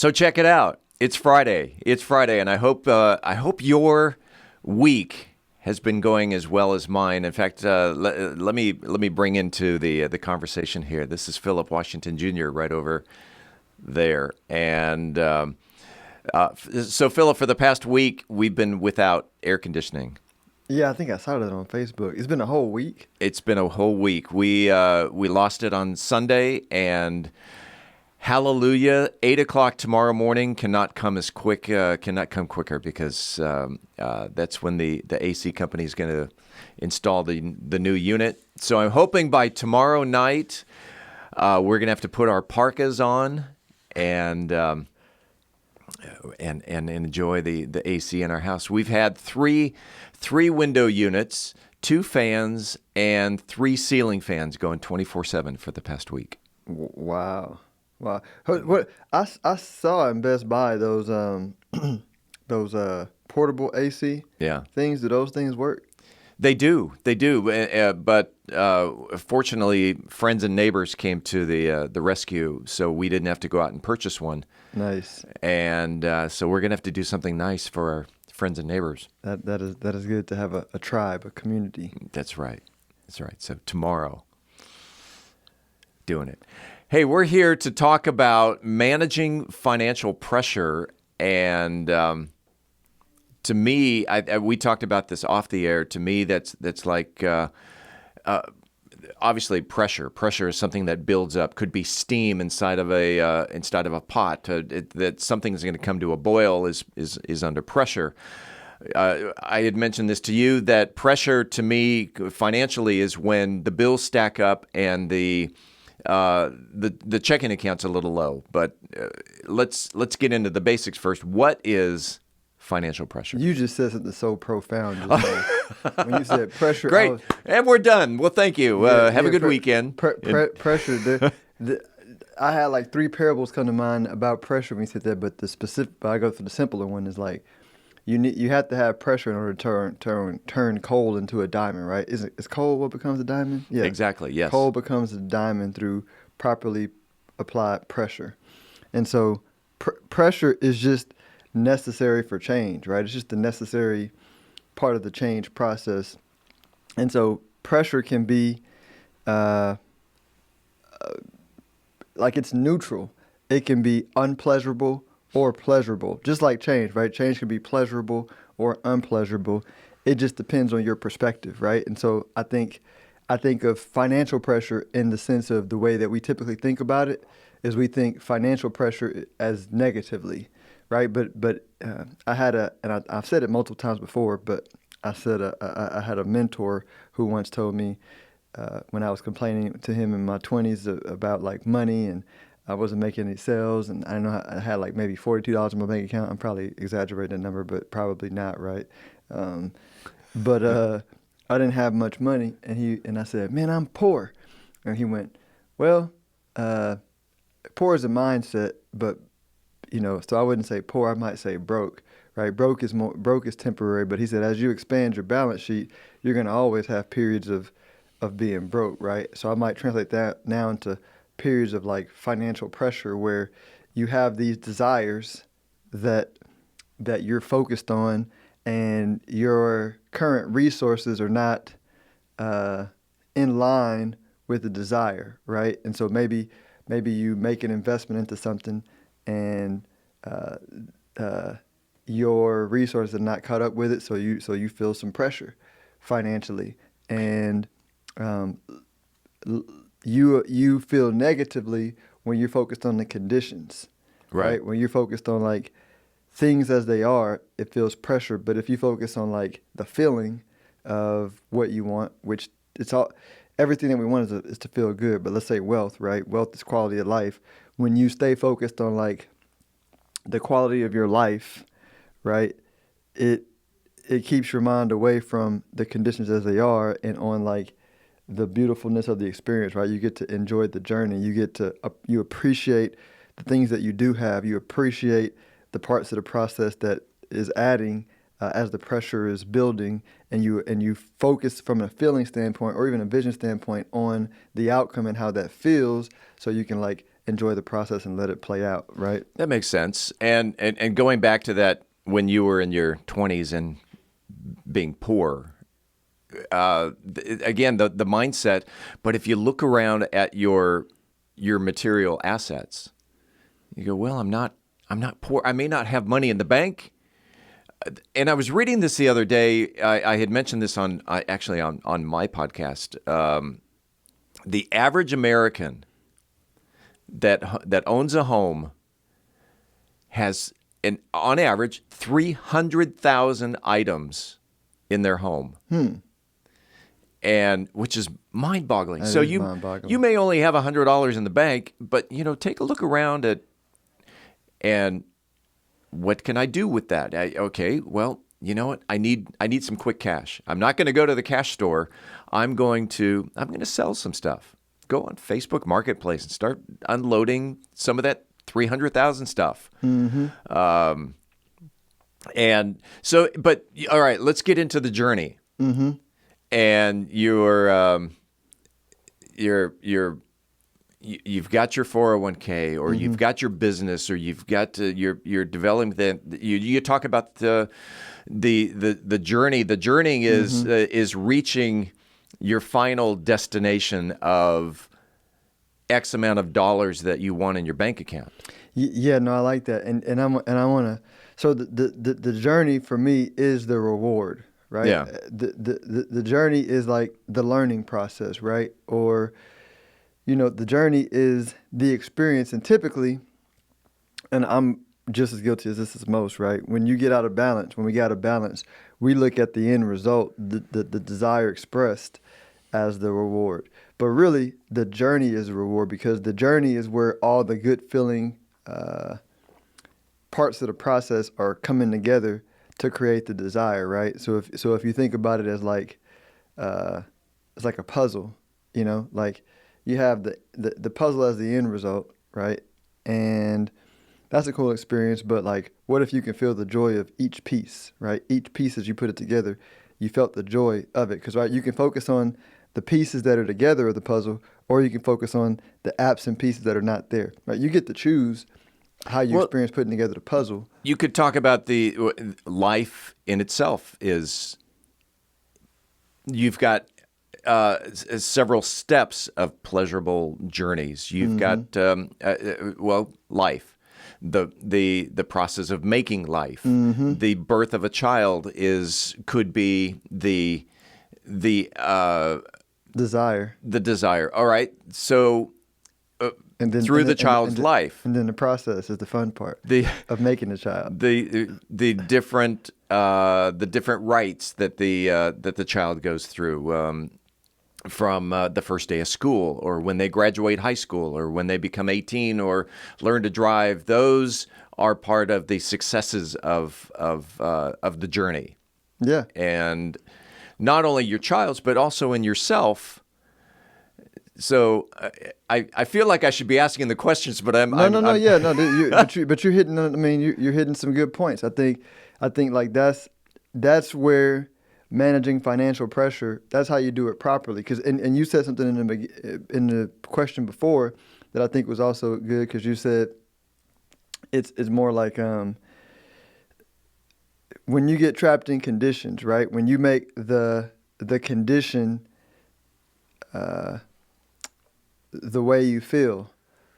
So check it out. It's Friday. And I hope your week has been going as well as mine. In fact, let me bring into the conversation here. This is Phillip Washington Jr. right over there, and so Phillip, for the past week, we've been without air conditioning. Yeah, I think I saw that on Facebook. It's been a whole week. It's been a whole week. We lost it on Sunday, and hallelujah, 8 o'clock tomorrow morning cannot come quicker because that's when the AC company is going to install the new unit. So I'm hoping by tomorrow night we're going to have to put our parkas on and enjoy the AC in our house. We've had three window units, 2 fans, and 3 ceiling fans going 24/7 for the past week. Wow. Wow. What I saw in Best Buy those those portable AC things. Do those things work? They do, but fortunately, friends and neighbors came to the rescue, so we didn't have to go out and purchase one. Nice. And so we're gonna have to do something nice for our friends and neighbors. That is good to have a tribe, a community. That's right. So tomorrow, doing it. Hey, we're here to talk about managing financial pressure, and to me, we talked about this off the air. To me, that's like obviously pressure. Pressure is something that builds up. Could be steam inside of a pot. That something is going to come to a boil is under pressure. I had mentioned this to you that pressure to me financially is when the bills stack up and the checking account's a little low. But let's get into the basics first. What is financial pressure? You just said something so profound just now. When you said pressure. Great. And we're done. Well, thank you. Have a good weekend. Pressure. I had like 3 parables come to mind about pressure when you said that, but I go for the simpler one is like, you have to have pressure in order to turn coal into a diamond, right? Is coal what becomes a diamond? Yeah. Exactly, yes. Coal becomes a diamond through properly applied pressure. And so pressure is just necessary for change, right? It's just a necessary part of the change process. And so pressure can be like it's neutral. It can be unpleasurable or pleasurable, just like change, right? Change can be pleasurable or unpleasurable. It just depends on your perspective, right? And so I think of financial pressure in the sense of the way that we typically think about it is we think financial pressure as negatively, right? But I had I've said it multiple times before, but I had a mentor who once told me when I was complaining to him in my 20s about like money and I wasn't making any sales, and I know I had like maybe $42 in my bank account. I'm probably exaggerating the number, but probably not, right? But I didn't have much money, and I said, "Man, I'm poor," and he went, "Well, poor is a mindset, but so I wouldn't say poor. I might say broke, right? Broke is temporary, but he said as you expand your balance sheet, you're gonna always have periods of being broke, right? So I might translate that now into periods of like financial pressure where you have these desires that you're focused on and your current resources are not in line with the desire, right? And so maybe you make an investment into something and your resources are not caught up with it, so you feel some pressure financially, and you feel negatively when you're focused on the conditions, right? When you're focused on like things as they are, it feels pressure. But if you focus on like the feeling of what you want, which everything that we want is to feel good. But let's say wealth, right? Wealth is quality of life. When you stay focused on like the quality of your life, right? It keeps your mind away from the conditions as they are and on like the beautifulness of the experience, right? You get to enjoy the journey. You appreciate the things that you do have. You appreciate the parts of the process that is adding as the pressure is building, and you focus from a feeling standpoint or even a vision standpoint on the outcome and how that feels, so you can like enjoy the process and let it play out, right? That makes sense. And going back to that, when you were in your 20s and being poor, again, the mindset. But if you look around at your material assets, you go, well, I'm not poor. I may not have money in the bank. And I was reading this the other day. I had mentioned this on my podcast. The average American that owns a home has, on average, 300,000 items in their home. And which is mind-boggling. That is mind-boggling. You may only have $100 in the bank, but take a look around and what can I do with that? Okay, well, you know what? I need some quick cash. I'm not going to go to the cash store. I'm going to sell some stuff. Go on Facebook Marketplace and start unloading some of that 300,000 stuff. And so, but all right, let's get into the journey. And you've got your 401k, or you've got your business, or you've got you're developing you talk about the journey. The journey is reaching your final destination of X amount of dollars that you want in your bank account. Yeah, no, I like that, and I want to. So the journey for me is the reward, right? Yeah. The journey is like the learning process, right? Or, the journey is the experience, and typically, and I'm just as guilty as this is most, right? When we get out of balance, we look at the end result, the desire expressed as the reward. But really, the journey is the reward, because the journey is where all the good feeling parts of the process are coming together to create the desire, right? So if you think about it as like it's like a puzzle, like you have the puzzle as the end result, right? And that's a cool experience. But like, what if you can feel the joy of each piece, right? Each piece as you put it together, you felt the joy of it, because right, you can focus on the pieces that are together of the puzzle, or you can focus on the absent pieces that are not there, right? You get to choose how you experience putting together the puzzle. You could talk about the life in itself is, you've got several steps of pleasurable journeys. You've got, life, the process of making life, the birth of a child could be the desire. The desire. All right. So and then, through the child's life. And then the process is the fun part of making the child. The different rites that the child goes through, from the first day of school, or when they graduate high school, or when they become 18 or learn to drive. Those are part of the successes of the journey. Yeah. And not only your child's, but also in yourself. So I feel like I should be asking the questions, but I'm but you're hitting. I mean, you're hitting some good points. I think like that's where managing financial pressure. That's how you do it properly. Because and you said something in the question before that I think was also good, because you said it's more like when you get trapped in conditions, right? When you make the condition the way you feel,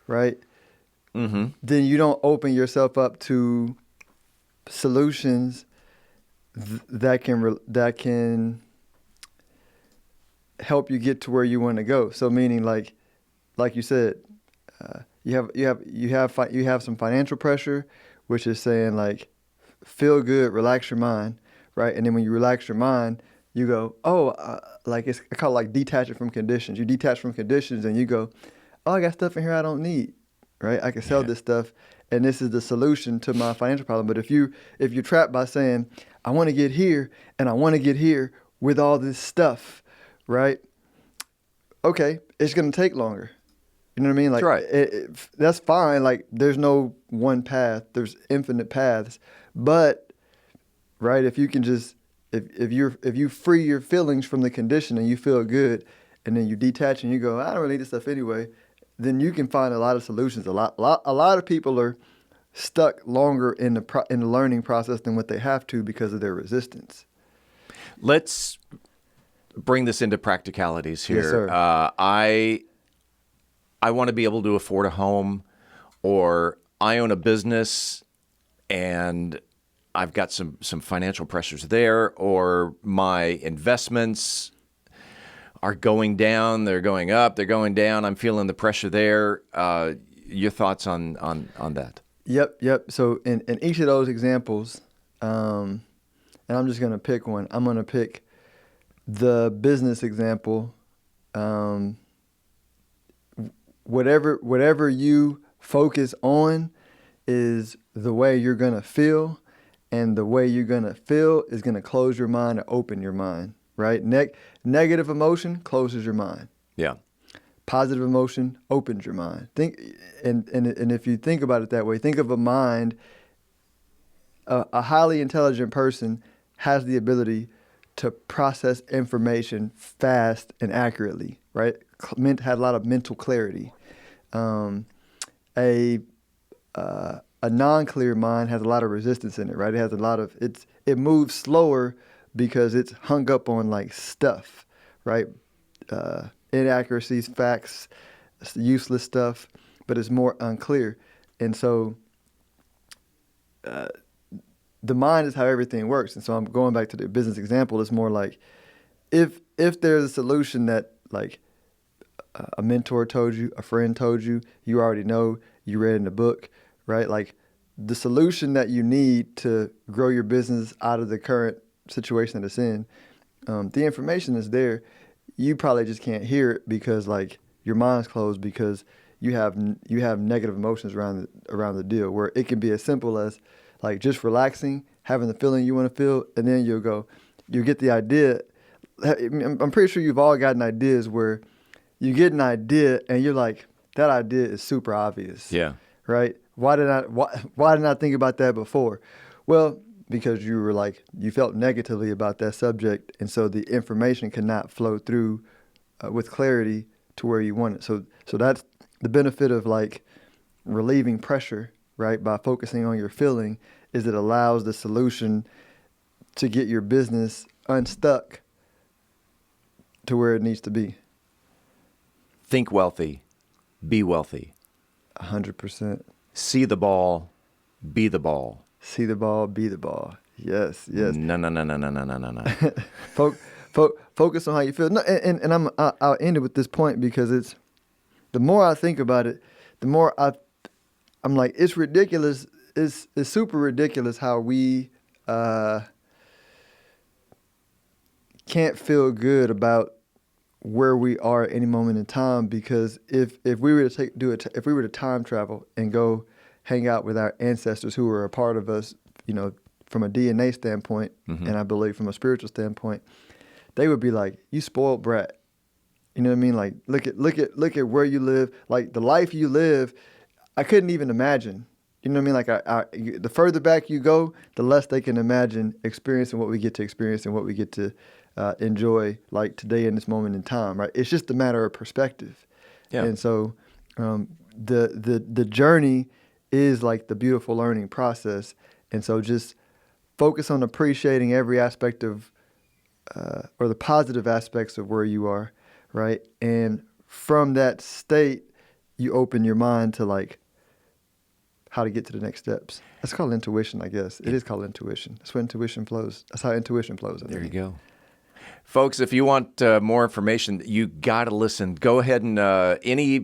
right? Then you don't open yourself up to solutions that can help you get to where you want to go. So meaning like you said, you have some financial pressure, which is saying like, feel good, relax your mind, right? And then when you relax your mind, you go, I call it like detaching from conditions. You detach from conditions and you go, I got stuff in here I don't need, right? I can sell this stuff, and this is the solution to my financial problem. But if you're trapped by saying, I want to get here and I want to get here with all this stuff, right? Okay, it's going to take longer. You know what I mean? Like, that's right. That's fine. Like, there's no one path. There's infinite paths. But, right, if you can just, if you free your feelings from the condition and you feel good, and then you detach and you go, I don't really need this stuff anyway, then you can find a lot of solutions. A lot of people are stuck longer in the learning process than what they have to because of their resistance. Let's bring this into practicalities here. Yes, sir. I want to be able to afford a home, or I own a business and I've got some financial pressures there, or my investments are going down, they're going up, they're going down. I'm feeling the pressure there. Your thoughts on that? Yep. So in each of those examples, and I'm just going to pick one. I'm going to pick the business example. Whatever you focus on is the way you're going to feel, and the way you're going to feel is going to close your mind or open your mind, right? Negative emotion closes your mind. Yeah. Positive emotion opens your mind. And if you think about it that way, think of a mind. A highly intelligent person has the ability to process information fast and accurately, right? Had a lot of mental clarity. A non-clear mind has a lot of resistance in it, right? It has a lot of it moves slower because it's hung up on like stuff, right? Inaccuracies, facts, useless stuff, but it's more unclear. And so the mind is how everything works. And so I'm going back to the business example. It's more like if there's a solution that like a mentor told you, a friend told you, you already know, you read in the book, right? Like the solution that you need to grow your business out of the current situation that it's in, the information is there. You probably just can't hear it because like your mind's closed because you have negative emotions around the deal, where it can be as simple as like just relaxing, having the feeling you want to feel, and then you'll get the idea. I'm pretty sure you've all gotten ideas where you get an idea and you're like, that idea is super obvious. Yeah. Right? Why didn't I think about that before? Well, because you felt negatively about that subject, and so the information cannot flow through with clarity to where you want it. So that's the benefit of like relieving pressure, right? By focusing on your feeling, is it allows the solution to get your business unstuck to where it needs to be. Think wealthy, be wealthy. 100%. See the ball, be the ball. See the ball, be the ball. Yes. No. Focus on how you feel. No, and I'll end it with this point because it's the more I think about it, the more I'm like, it's ridiculous. It's super ridiculous how we can't feel good about where we are at any moment in time, because if we were to if we were to time travel and go hang out with our ancestors who were a part of us, from a DNA standpoint, mm-hmm. and I believe from a spiritual standpoint, they would be like, "You spoiled brat." You know what I mean? Like, look at where you live, like the life you live. I couldn't even imagine. You know what I mean? Like, the further back you go, the less they can imagine experiencing what we get to experience and what we get to enjoy, like today in this moment in time. Right? It's just a matter of perspective. Yeah. And so, the journey is like the beautiful learning process. And so, just focus on appreciating every aspect of, or the positive aspects of where you are. Right. And from that state, you open your mind to like how to get to the next steps. That's called intuition, I guess. It is called intuition. That's where intuition flows. That's how intuition flows. There you go. Folks, if you want more information, you got to listen. Go ahead and any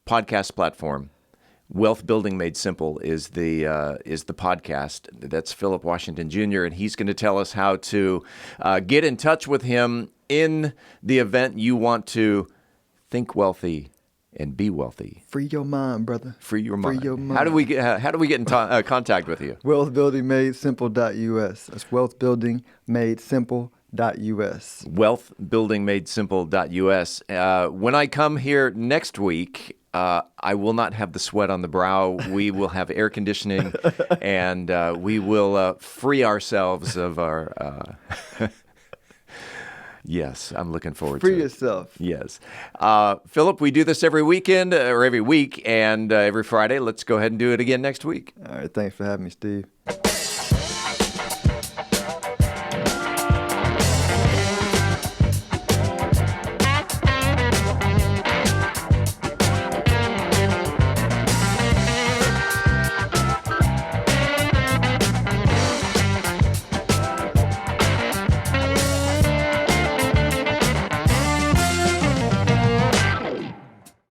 podcast platform. Wealth Building Made Simple is the podcast. That's Phillip Washington Jr., and he's going to tell us how to get in touch with him in the event you want to think wealthy and be wealthy. Free your mind, brother. Free your mind. Free your mind. How do we get in contact with you? Wealthbuildingmadesimple.us. That's wealthbuildingmadesimple.us. Wealthbuildingmadesimple.us. When I come here next week, I will not have the sweat on the brow. We will have air conditioning, and we will free ourselves of our... Yes, I'm looking forward Free to it. yourself. Yes. Philip, we do this every weekend or every week and every Friday. Let's go ahead and do it again next week. All right. Thanks for having me, Steve.